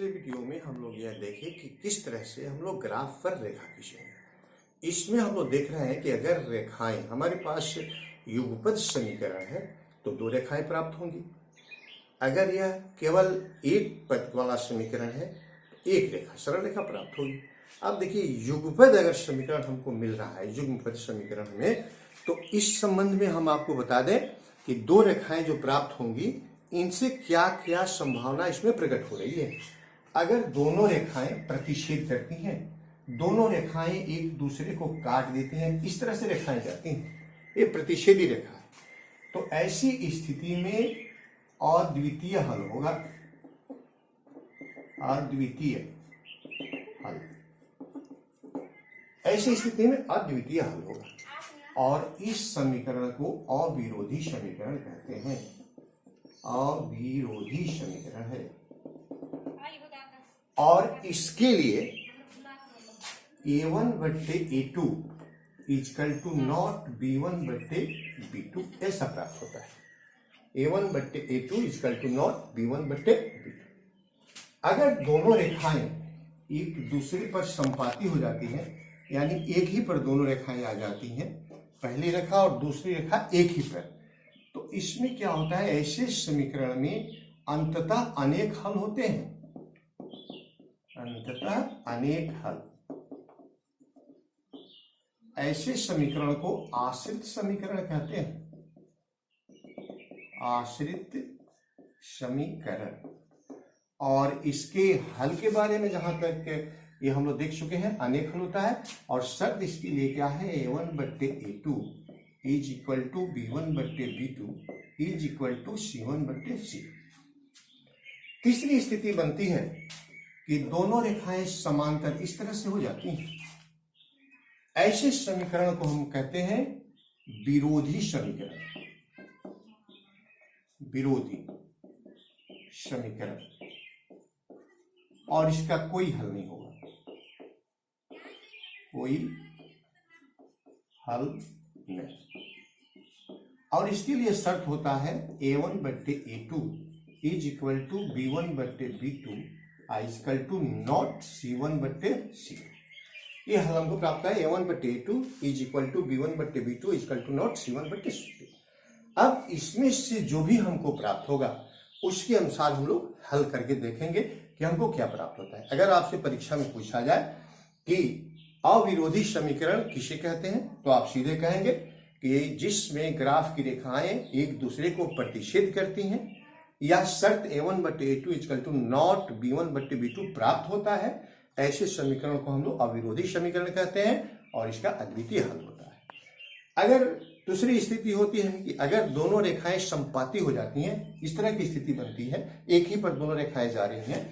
पिछले वीडियो में हम लोग यह देखे कि किस तरह से हम लोग ग्राफ पर रेखा खींचे। इसमें हम लोग देख रहे हैं कि अगर रेखाएं हमारे पास युगपत समीकरण है तो दो रेखाएं प्राप्त होंगी। अगर यह केवल एक पद वाला समीकरण है तो एक रेखा सरल रेखा प्राप्त होगी। अब देखिए युगपद अगर समीकरण हमको मिल रहा है युग्मपद समीकरण में, तो इस संबंध में हम आपको बता दें कि दो रेखाएं जो प्राप्त होंगी इनसे क्या क्या संभावना इसमें प्रकट हो रही है। अगर दोनों रेखाएं प्रतिच्छेद करती हैं, दोनों रेखाएं एक दूसरे को काट देती हैं, इस तरह से रेखाएं जाती हैं, ये प्रतिच्छेदी रेखा है, तो ऐसी स्थिति में अद्वितीय हल होगा। अद्वितीय हल, ऐसी स्थिति में अद्वितीय हल होगा और इस समीकरण को अविरोधी समीकरण कहते हैं। अविरोधी समीकरण है और इसके लिए a1 बट्टे a2 is equal to not b1 बट्टे b2 ऐसा प्राप्त होता है। a1 बट्टे a2 is equal to not b1 बट्टे b2। अगर दोनों रेखाएं एक दूसरे पर संपाती हो जाती हैं, यानी एक ही पर दोनों रेखाएं आ जाती हैं, पहली रेखा और दूसरी रेखा एक ही पर, तो इसमें क्या होता है, ऐसे समीकरण में अंततः अनेक हल होते हैं। अंततः अनेक हल, ऐसे समीकरण को आश्रित समीकरण कहते हैं। आश्रित समीकरण, और इसके हल के बारे में जहां तक ये हम लोग देख चुके हैं, अनेक हल होता है और शर्त इसके लिए क्या है, a1 बट्टे a2 is equal to b1 बट्टे b2 is equal to c1 बट्टे c। तीसरी स्थिति बनती है कि दोनों रेखाएं समांतर इस तरह से हो जाती हैं। ऐसे समीकरण को हम कहते हैं विरोधी समीकरण। विरोधी समीकरण, और इसका कोई हल नहीं होगा, कोई हल नहीं। और इसके लिए शर्त होता है a1 बट्टे a2 is equal to b1 बट्टे b2 is equal to not c1 बट्टे c। ये हल हमको प्राप्त है a1 बट्टे a2 is equal to b1 बट्टे b2 is equal to not c1 बट्टे c। अब इसमें से जो भी हमको प्राप्त होगा उसके अनुसार हम लोग हल करके देखेंगे कि हमको क्या प्राप्त होता है। अगर आपसे परीक्षा में पूछा जाए कि अविरोधी समीकरण किसे कहते हैं, तो आप सीधे कहेंगे कि जिसमें ग्राफ की रेखाएं एक दूसरे को प्रतिच्छेद करती हैं, या शर्त a1 बट्टे a2 equal to not b1 बट्टे b2 प्राप्त होता है, ऐसे समीकरण को हम लोग अविरोधी समीकरण कहते हैं और इसका अद्वितीय हल होता है। अगर दूसरी स्थिति होती है कि अगर दोनों रेखाएं संपाती हो जाती हैं, इस तरह की स्थिति बनती है, एक ही पर दोनों रेखाएं जा रही हैं,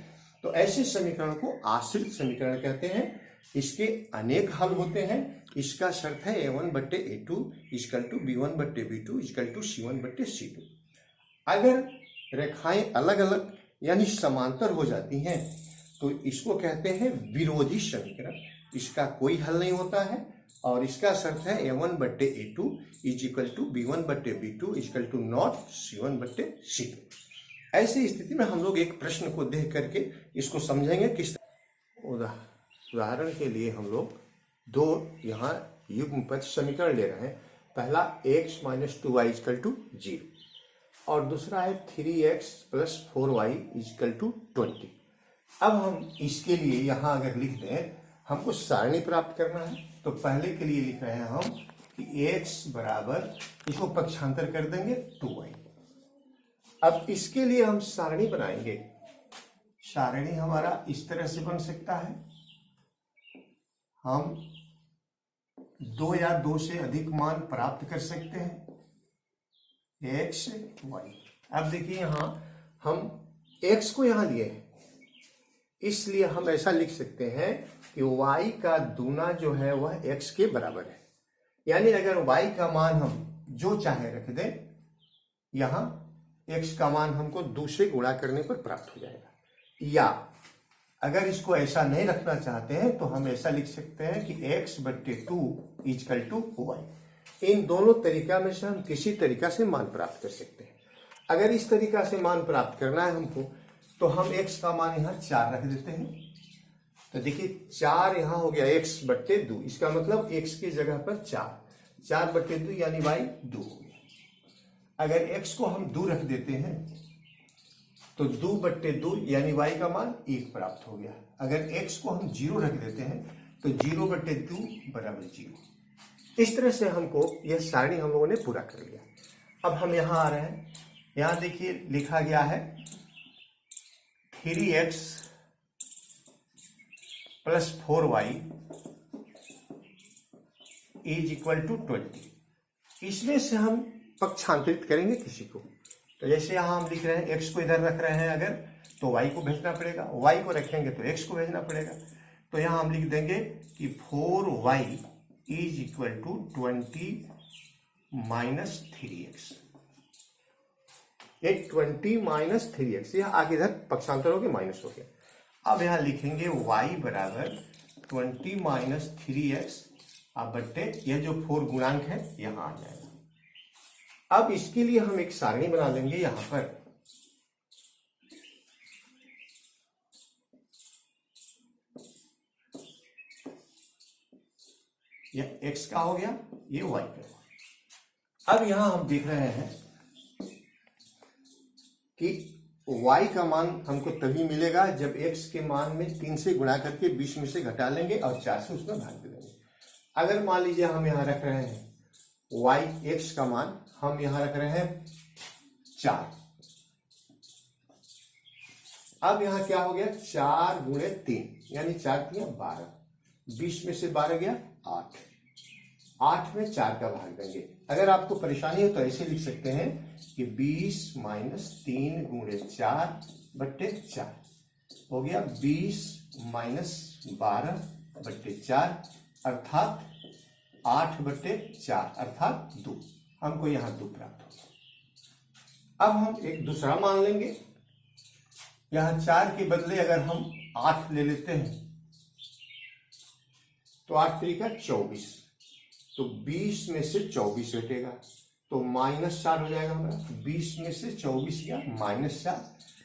तो ऐसे समीकरण को आश्रित समीकरण कहते हैं। इसके अनेक हल होते हैं। इसका शर्त है a1 बट्टे a2 इक्वल टू b1 बट्टे b2 इक्वल टू c1 बट्टे c2। अगर रेखाएं अलग अलग यानी समांतर हो जाती हैं तो इसको कहते हैं विरोधी समीकरण। इसका कोई हल नहीं होता है और इसका शर्त है a1 बट्टे a2 is equal to b1 बट्टे b2 equal to not c1 बट्टे c2। ऐसी स्थिति में हम लोग एक प्रश्न को देख करके इसको समझेंगे। किस उदाहरण के लिए हम लोग दो यहाँ युग्मपद समीकरण ले रहे हैं। पहला x minus 2y equal to 0 और दूसरा है 3x plus 4y equal to 20। अब हम इसके लिए यहाँ अगर लिख दें, हमको सारणी प्राप्त करना है, तो पहले के लिए लिख रहे हैं हम कि x बराबर, इसको पक्षांतर कर देंगे 2y। अब इसके लिए हम सारणी बनाएंगे। सारणी हमारा इस तरह से बन सकता है, हम 2 या 2 से अधिक मान प्राप्त कर सकते हैं x y। अब देखिए यहाँ हम x को यहाँ लिए हैं, इसलिए हम ऐसा लिख सकते हैं कि y का दूना जो है वह x के बराबर है। यानी अगर y का मान हम जो चाहे रख दें, यहाँ x का मान हमको 2 से गुणा करने पर प्राप्त हो जाएगा। या अगर इसको ऐसा नहीं रखना चाहते हैं तो हम ऐसा लिख सकते हैं कि x बट्टे 2 इक्वल टू y। इन दोनों तरीका में से हम किसी तरीका से मान प्राप्त कर सकते हैं। अगर इस तरीका से मान प्राप्त करना है हमको, तो हम x का मान यहाँ 4 रख देते हैं। तो देखिए 4 यहाँ हो गया x/2, इसका मतलब x की जगह पर 4/2 यानी y 2 हो गया। अगर x को हम 2 रख देते हैं तो 2/2 यानी y का मान 1 प्राप्त हो गया। अगर x को हम 0 रख देते हैं तो 0/2 बराबर 0। इस तरह से हमको यह सारणी हम लोगों ने पूरा कर लिया। अब हम यहाँ आ रहे हैं, यहाँ देखिए लिखा गया है 3x + 4y = 20। इसमें से हम पक्षांतरित करेंगे किसी को। तो जैसे यहाँ हम लिख रहे हैं x को इधर रख रहे हैं अगर, तो y को भेजना पड़ेगा, y को रखेंगे तो x को भेजना पड़ेगा। तो यहाँ हम लिख देंगे कि 4y = 20 - 3x। ये 20 - 3x, यह आगे इधर पक्षांतर हो गया, माइनस हो गया। अब यहाँ लिखेंगे y बराबर 20 - 3x अब बट्टे यह जो 4 गुणांक है यहाँ आ जाएगा। अब इसके लिए हम एक सारणी बना लेंगे यहाँ पर। यह x का हो गया, ये y का। अब यहाँ हम देख रहे हैं कि y का मान हमको तभी मिलेगा जब x के मान में 3 से गुणा करके 20 में से घटा लेंगे और 4 से उसमें भाग दे देंगे। अगर मान लीजिए हम यहाँ रख रहे हैं y x का मान हम यहाँ रख रहे हैं 4। अब यहाँ क्या हो गया, 4 × 3 यानी 4 × 3 12, 20 में से 12 गया 8, 8 में 4 का भाग देंगे। अगर आपको परेशानी हो तो ऐसे लिख सकते हैं कि 20 - 3 × 4/4 हो गया 20 - 12/4 अर्थात 8/4 अर्थात 2। हमको यहाँ 2 प्राप्त हो गया। अब हम एक दूसरा मान लेंगे, यहाँ 4 के बदले अगर हम 8 ले लेते हैं तो 8 × 3 = 24, तो 20 में से 24 घटेगा तो -4 हो जाएगा हमारा। 20 में से 24 गया -4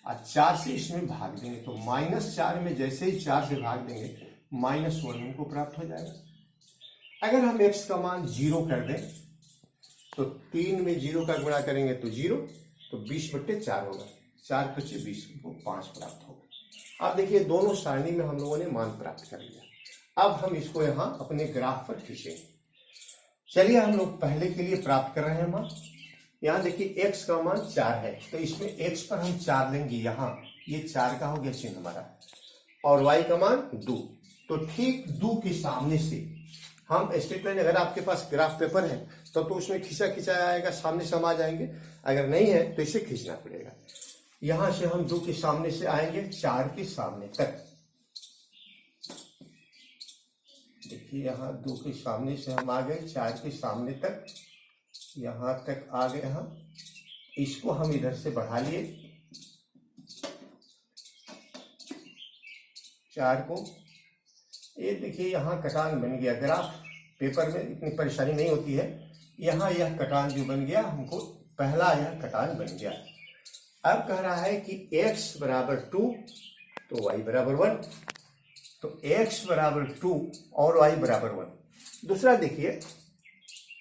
और 4 से इसमें भाग देंगे तो -4 में जैसे ही 4 से भाग देंगे -1 हमको प्राप्त हो जाएगा। अगर हम x का मान 0 कर दें तो 3 में 0 का गुणा करेंगे तो 0, तो 20/4 होगा, 4 × 5 = 20, को 5 प्राप्त होगा। अब देखिए दोनों सारणी में हम लोगों ने मान प्राप्त कर लिया। अब हम इसको यहाँ अपने ग्राफ पर खींचेंगे। चलिए हम लोग पहले के लिए प्राप्त कर रहे हैं मान। यहाँ देखिए x का मान 4 है तो इसमें x पर हम 4 लेंगे, यहाँ ये 4 का हो गया चिन्ह हमारा, और y का मान 2। तो ठीक 2 के सामने से हम स्ट्रेट लाइन, अगर आपके पास ग्राफ पेपर है तो उसमें खींचा आएगा, सामने से हम आ जाएंगे। अगर नहीं है तो इसे खींचना पड़ेगा। यहां से हम 2 के सामने से आएंगे 4 के सामने तक। देखिए यहाँ 2 के सामने से हम आ गए 4 के सामने तक, यहां तक आ गए हम। इसको हम इधर से बढ़ा लिए 4 को। ये देखिए यहाँ कटान बन गया। ग्राफ पेपर में इतनी परेशानी नहीं होती है, यहाँ यह कटान जो बन गया हमको पहला यह कटान बन गया। अब कह रहा है कि x = 2 तो y = 1, तो x = 2 और y = 1। दूसरा देखिए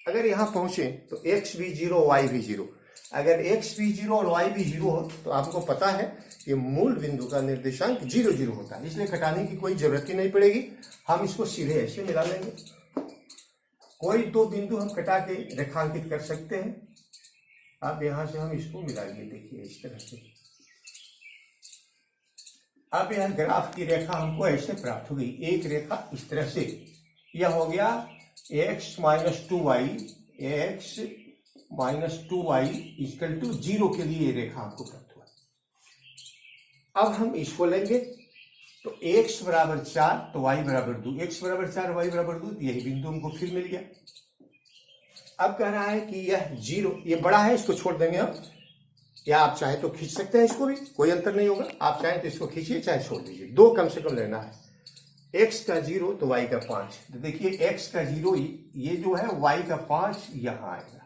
अगर यहाँ पहुंचे तो x भी 0 y भी 0। अगर x भी 0 और y भी 0 हो तो आपको पता है कि मूल बिंदु का निर्देशांक 0 0 होता है, इसलिए घटाने की कोई जरूरत ही नहीं पड़ेगी। हम इसको सीधे ऐसे मिला लेंगे। कोई 2 बिंदु हम कटा के रेखांकित कर सकते हैं। अब यहां से हम इसको मिला लिए, देखिए इस तरह से। अब यह ग्राफ की रेखा हमको ऐसे प्राप्त हो गई, एक रेखा इस तरह से। यह हो गया x - 2y, x - 2y = 0 के लिए रेखा हमको प्राप्त हुआ। अब हम इसको लेंगे तो x = 4 तो y = 2, x = 4 y = 2, यही बिंदु हमको फिर मिल गया। अब कह रहा है कि यह 0, ये बड़ा है, इसको छोड़ देंगे हम, या आप चाहे तो खींच सकते हैं इसको भी, कोई अंतर नहीं होगा। आप चाहे तो इसको खींचिए चाहे छोड़ दीजिए, 2 कम से कम लेना है। x का 0 तो y का 5, तो देखिए x का 0 ये जो है, y का 5 यहां आएगा।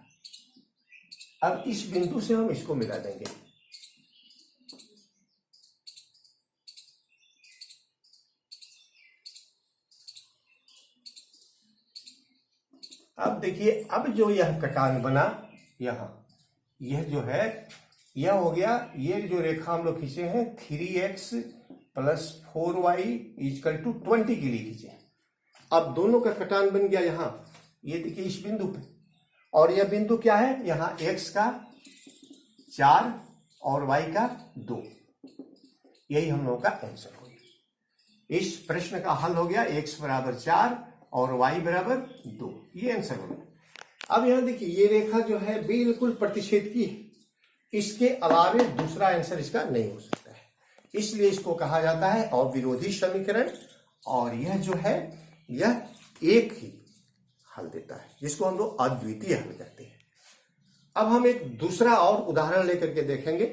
अब इस बिंदु से हम इसको मिला देंगे, अब देखिए, अब जो यह कटान बना यहाँ, यह जो है यह हो गया, ये जो रेखा हम लोग खींचे हैं 3x + 4y = 20 के लिए खींचे। अब दोनों का कटान बन गया यहाँ, ये देखिए इस बिंदु पे, और यह बिंदु क्या है, यहाँ x का 4 और y का 2। यही हम लोगों का आंसर हो गया। इस प्रश्न का हल हो गया, x = 4 और y = 2। ये आंसर हो गया। अब यहां देखिए, ये रेखा जो है बिल्कुल प्रतिच्छेद की है, इसके अलावे दूसरा आंसर इसका नहीं हो सकता है, इसलिए इसको कहा जाता है अविरोधी समीकरण। और यह जो है यह एक ही हल देता है, जिसको हम लोग अद्वितीय हल कहते हैं। अब हम एक दूसरा और उदाहरण लेकर के देखेंगे।